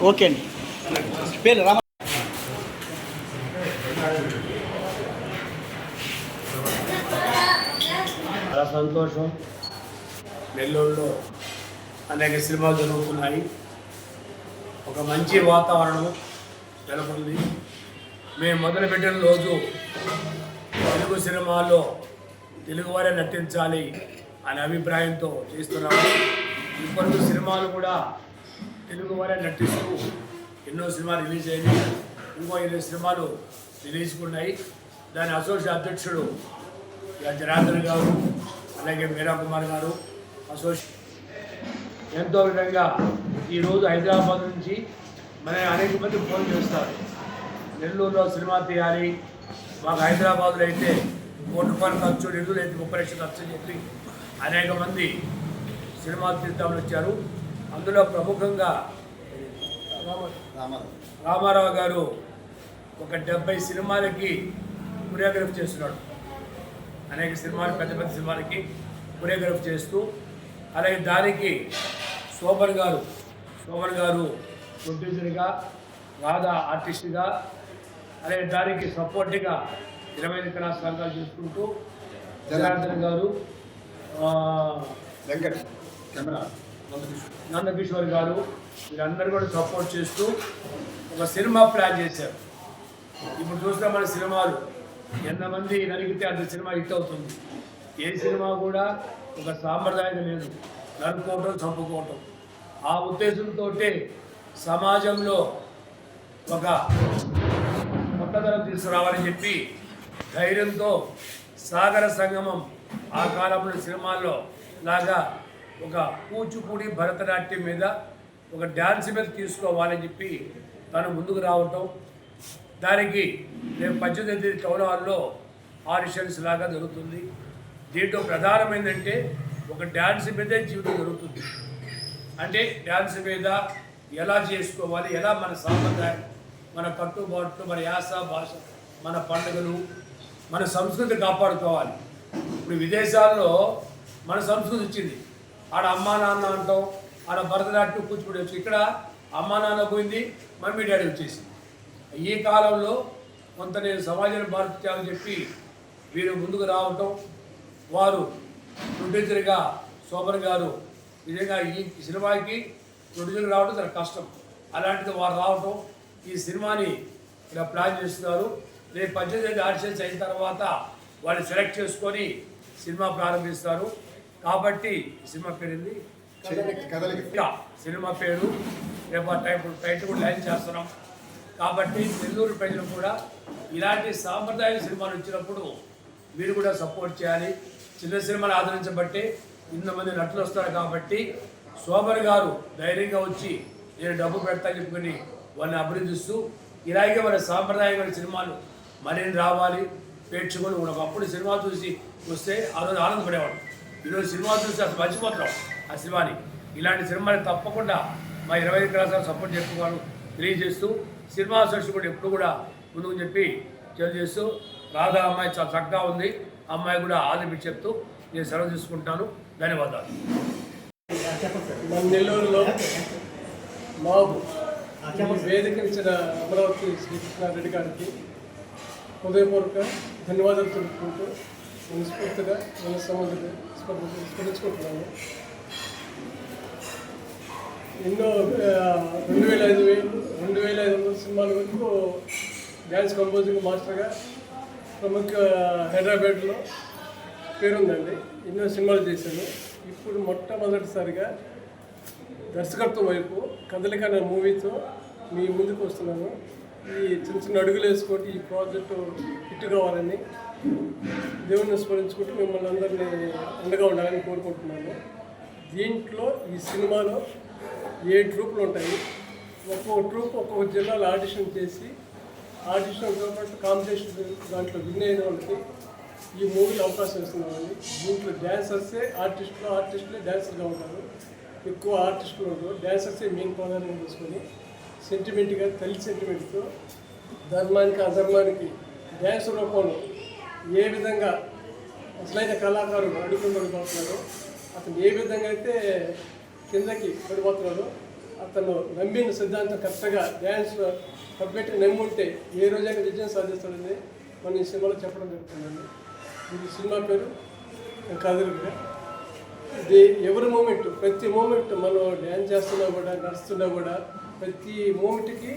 Okay అండి. పేరు రామ. చాలా సంతోషం. నెల్లూరులో అనేక సినిమాలు జరుగుతున్నాయి. ఒక మంచి వాతావరణం నెలకొంది. మేము మొదలుపెట్టిన రోజు తెలుగు సినిమాల్లో తెలుగువారే నటించాలి అనే అభిప్రాయంతో చేస్తున్నాము. ఇప్పటికీ సినిమాలు కూడా తెలుగు వారే నటిస్తూ ఎన్నో సినిమాలు రిలీజ్ అయ్యాయి. ఇంకో 20 సినిమాలు రిలీజ్ ఉన్నాయి. దాని అసోసియేట్ అధ్యక్షుడు జనార్దన్ గారు, అలాగే మీరా కుమార్ గారు అసోసియేట్ ఎంతో విధంగా ఈరోజు హైదరాబాద్ నుంచి మన అనేక మంది ఫోన్ చేస్తారు, నెల్లూరులో సినిమా తీయాలి, మాకు హైదరాబాద్లో అయితే ₹1 ఖర్చు, నెల్లూరు అయితే 30 లక్షలు ఖర్చు అని చెప్పి అనేక మంది సినిమాలు తీద్దామని వచ్చారు. అందులో ప్రముఖంగా రామారావు గారు ఒక 70 సినిమాలకి కొరియోగ్రఫీ చేస్తున్నాడు. అనేక సినిమాలు, పెద్ద పెద్ద సినిమాలకి కొరియోగ్రఫీ చేస్తూ, అలాగే దానికి శోభన్ గారు ప్రొడ్యూసర్గా, రాధా ఆర్టిస్ట్గా, అలాగే దానికి సపోర్ట్గా 20 కళా సంఘాలు చేసుకుంటూ జనార్దన్ గారు, నందకిషోర్ గారు వీరందరూ కూడా సపోర్ట్ చేస్తూ ఒక సినిమా ప్లాన్ చేశారు. ఇప్పుడు చూసిన మన సినిమాలు ఎంతమంది నలిగితే అంత సినిమా హిట్ అవుతుంది. ఏ సినిమా కూడా ఒక సాంప్రదాయం లేదు, నరుకోవటం, చంపుకోవటం. ఆ ఉద్దేశంతో సమాజంలో ఒక కొత్తదనం తీసుకురావాలని చెప్పి ధైర్యంతో సాగర సంగమం ఆ కాలంలో సినిమాల్లో లాగా ఒక కూచిపూడి, భరతనాట్యం మీద ఒక డ్యాన్స్ మీద తీసుకోవాలని చెప్పి తను ముందుకు రావటం, దానికి రేపు 18 టౌన్ హాల్లో ఆడిషన్స్ లాగా జరుగుతుంది. దీంట్లో ప్రధానమైందంటే ఒక డ్యాన్స్ మీదే జీవితం జరుగుతుంది. అంటే డ్యాన్స్ మీద ఎలా చేసుకోవాలి, ఎలా మన సాంప్రదాయం, మన కట్టుబాట్లు, మన యాస భాష, మన పండుగలు, మన సంస్కృతి కాపాడుకోవాలి. ఇప్పుడు విదేశాల్లో మన సంస్కృతి వచ్చింది, ఆడ అమ్మా నాన్న అంటాం, ఆడ భరతనాట్యం కూచిపూడి వచ్చి, ఇక్కడ అమ్మా నాన్న పోయింది, మమ్మీ డాడీ వచ్చేసింది. ఈ కాలంలో కొంత నేను సమాజాన్ని మార్చాలని చెప్పి వీరు ముందుకు రావటం, వారు ప్రొడ్యూసర్గా శోభన్ గారు నిజంగా ఈ సినిమాకి ప్రొడ్యూసర్ రావడం చాలా కష్టం, అలాంటిది వారు రావటం, ఈ సినిమాని ఇలా ప్లాన్ చేస్తున్నారు. రేపు 18 ఆడిషన్స్ అయిన తర్వాత వాళ్ళు సెలెక్ట్ చేసుకొని సినిమా ప్రారంభిస్తారు. కాబట్టి సినిమా పేరుంది సినిమా పేరు రేపు టైటిల్ కూడా లైన్ చేస్తున్నాం. కాబట్టి నెల్లూరు ప్రజలు కూడా ఇలాంటి సాంప్రదాయ సినిమాలు వచ్చినప్పుడు మీరు కూడా సపోర్ట్ చేయాలి. చిన్న సినిమాలు ఆదరించబట్టి ఇంతమంది నటులు వస్తారు. కాబట్టి శోభన్ గారు ధైర్యంగా వచ్చి నేను డబ్బు పెడతా చెప్పుకొని వాళ్ళని అభినందిస్తూ ఇలాగే మన సాంప్రదాయమైన సినిమాలు మరిన్ని రావాలి, ప్రేక్షకులు ఒకప్పుడు సినిమా చూసి వస్తే ఆ రోజు ఆనందపడేవాడు. ఈరోజు సినిమా చూసి అసలు మర్చిపోతున్నాం ఆ సినిమాని. ఇలాంటి సినిమాని తప్పకుండా మా 25 కళాశాల సపోర్ట్ చేసుకోవాలి తెలియజేస్తూ, సినిమా సృష్టి కూడా ఎప్పుడు కూడా ముందుకు చెప్పి తెలియజేస్తూ, రాధా అమ్మాయి చాలా చక్కగా ఉంది, అమ్మాయి కూడా ఆదరించి చెప్తూ నేను సెలవు తీసుకుంటాను. ధన్యవాదాలు. మన నెల్లూరులో మాకు వేదిక ఇచ్చిన అమరావతి శ్రీకృష్ణారెడ్డి గారికి హృదయపూర్వక ధన్యవాదాలు తెలుపుకుంటూ మనస్ఫూర్తిగా స్మరించుకుంటున్నాను. ఎన్నో 2500 సినిమాల వరకు డ్యాన్స్ కంపోజింగ్ మాస్టర్గా ప్రముఖ హైదరాబాద్లో పేరుందండి. ఎన్నో సినిమాలు చేశాను. ఇప్పుడు మొట్టమొదటిసారిగా దర్శకత్వం వైపు కదలిక అనే మూవీతో మీ ముందుకు వస్తున్నాను. ఈ చిన్న చిన్న అడుగులు వేసుకుంటూ ఈ ప్రాజెక్టు హిట్ కావాలని దేవుణ్ణి స్మరించుకుంటూ మిమ్మల్ని అందరినీ అండగా ఉండాలని కోరుకుంటున్నాను. దీంట్లో ఈ సినిమాలో 7 ట్రూపులు ఉంటాయి. ఒక్కొక్క ట్రూప్ ఒక్కొక్క జిల్లాలో ఆడిషన్ చేసి ఆడిషన్తో పాటు కాంపిటీషన్ దాంట్లో విన్ అయిన వాళ్ళకి ఈ మూవీలో అవకాశం ఇస్తున్నామండి. దీంట్లో డ్యాన్సర్సే ఆర్టిస్టులే డ్యాన్సర్గా ఉంటారు. ఎక్కువ ఆర్టిస్టులు ఉంటారు. డ్యాన్సర్సే మెయిన్ ప్రాధాన్యం తీసుకొని సెంటిమెంట్గా తల్లి సెంటిమెంట్తో ధర్మానికి అధర్మానికి డ్యాన్స్ రూపంలో ఏ విధంగా అసలైన కళాకారుడు అడుగులు పడిపోతున్నాడో, అతను ఏ విధంగా అయితే కిందకి పడిపోతున్నాడో, అతను నమ్మిన సిద్ధాంతం కరెక్ట్గా డ్యాన్స్ పర్ఫెక్ట్గా నమ్ముంటే ఏ రోజైనా విజయం సాధిస్తాడని మనం ఈ సినిమాలో చెప్పడం జరుగుతుందండి. ఈ సినిమా పేరు కదలిక. ఇది ఎవరి మూమెంట్, ప్రతి మూమెంట్ మనం డ్యాన్స్ చేస్తున్నా కూడా నడుస్తున్నా కూడా ప్రతి మూమెంట్కి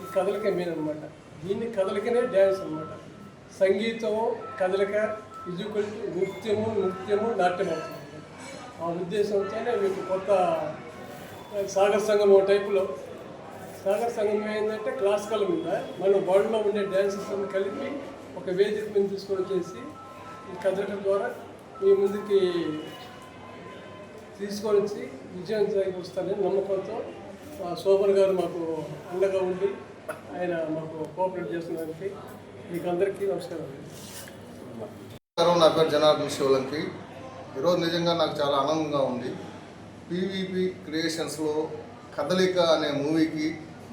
ఈ కదలిక మెయిన్ అనమాట. దీన్ని కదలికనే డ్యాన్స్ అనమాట. సంగీతము కదలిక ఈజ్వల్ నృత్యము నాట్యం అవుతుంది. ఆ ఉద్దేశంతోనే మీకు కొత్త సాగర సంగమం టైపులో. సాగర సంగమం ఏంటంటే క్లాసికల్ మీద మనం వరల్డ్లో ఉండే డ్యాన్సెస్ అన్ని కలిపి ఒక వేదిక మీద తీసుకొని వచ్చేసి ఈ కదలిక ద్వారా మీ ముందుకి తీసుకొని వచ్చి విజయం వస్తానని నమ్మకంతో శోభన్ గారు మాకు అండగా ఉండి ఆయన మాకు కోఆపరేట్ చేస్తున్నందుకు మీకు అందరికీ నమస్కారం. నా పేరు జనార్దన్ శివలంకి. ఈరోజు నిజంగా నాకు చాలా ఆనందంగా ఉంది. పీవీపీ క్రియేషన్స్లో కదలిక అనే మూవీకి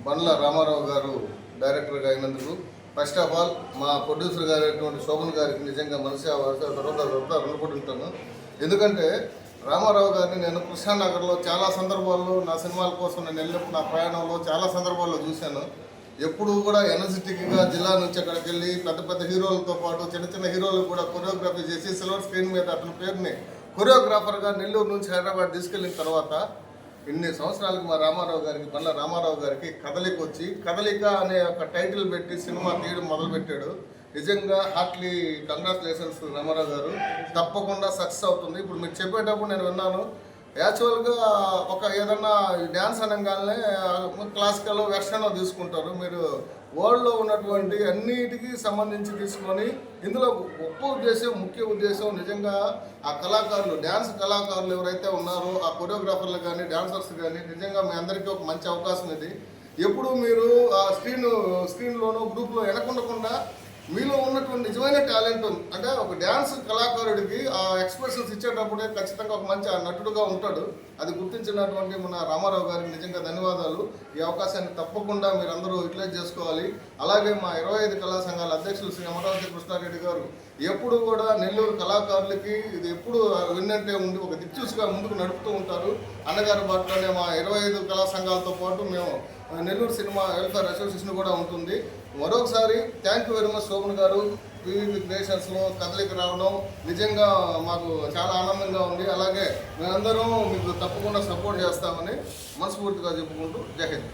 బండ్ల రామారావు గారు డైరెక్టర్గా అయినందుకు ఫస్ట్ ఆఫ్ ఆల్ మా ప్రొడ్యూసర్ గారు అయినటువంటి శోభన్ గారికి నిజంగా మనసు తర్వాత రుణపడి ఉంటాను. ఎందుకంటే రామారావు గారిని నేను కృష్ణానగర్లో చాలా సందర్భాల్లో నా సినిమాల కోసం నేను వెళ్ళినప్పుడు నా ప్రయాణంలో చాలా సందర్భాల్లో చూశాను. ఎప్పుడు కూడా ఎనర్జెటిక్గా జిల్లా నుంచి అక్కడికి వెళ్ళి పెద్ద పెద్ద హీరోలతో పాటు చిన్న చిన్న హీరోలకు కూడా కొరియోగ్రఫీ చేసి సిల్వర్ స్క్రీన్ మీద అతని పేరుని కొరియోగ్రాఫర్గా నెల్లూరు నుంచి హైదరాబాద్ తీసుకెళ్ళిన తర్వాత ఇన్ని సంవత్సరాలకు మా రామారావు గారికి బండ్ల రామారావు గారికి కదలిక వచ్చి కదలిక అనే ఒక టైటిల్ పెట్టి సినిమా తీయడం మొదలుపెట్టాడు. నిజంగా హార్ట్లీ కంగ్రాచులేషన్స్ రామారావు గారు. తప్పకుండా సక్సెస్ అవుతుంది. ఇప్పుడు మీరు చెప్పేటప్పుడు నేను విన్నాను, యాక్చువల్గా ఒక ఏదన్నా డ్యాన్స్ అనగానే క్లాసికల్ వెర్షన్ తీసుకుంటారు. మీరు వరల్డ్లో ఉన్నటువంటి అన్నిటికీ సంబంధించి తీసుకొని ఇందులో గొప్ప ఉద్దేశం, ముఖ్య ఉద్దేశం నిజంగా ఆ కళాకారులు, డ్యాన్స్ కళాకారులు ఎవరైతే ఉన్నారో ఆ కొరియోగ్రాఫర్లు కానీ డ్యాన్సర్స్ కానీ నిజంగా మీ అందరికీ ఒక మంచి అవకాశం ఇది. ఎప్పుడు మీరు ఆ స్క్రీన్లోనూ గ్రూప్లో వెనకుండకుండా మీలో ఉన్నటువంటి నిజమైన టాలెంట్ అంటే ఒక డ్యాన్స్ కళాకారుడికి ఆ ఎక్స్ప్రెషన్స్ ఇచ్చేటప్పుడే ఖచ్చితంగా ఒక మంచి నటుడుగా ఉంటాడు. అది గుర్తించినటువంటి మన రామారావు గారికి నిజంగా ధన్యవాదాలు. ఈ అవకాశాన్ని తప్పకుండా మీరందరూ యూటిలైజ్ చేసుకోవాలి. అలాగే మా 25 కళా సంఘాల అధ్యక్షులు శ్రీ అమరావతి కృష్ణారెడ్డి గారు ఎప్పుడు కూడా నెల్లూరు కళాకారులకి ఇది ఎప్పుడు విన్నంటే ఉండి ఒక దిక్చూసిగా ముందుకు నడుపుతూ ఉంటారు. అన్నగారి బాటలోనే మా 25 కళా సంఘాలతో పాటు మేము నెల్లూరు సినిమా వెల్ఫేర్ అసోసియేషన్ కూడా ఉంటుంది. మరొకసారి thank you very much Shobhan గారు. పీవీపీ క్రియేషన్స్లో కదలిక రావడం నిజంగా మాకు చాలా ఆనందంగా ఉంది. అలాగే మేమందరం మీకు తప్పకుండా సపోర్ట్ చేస్తామని మనస్ఫూర్తిగా చెప్పుకుంటూ జై హింద్.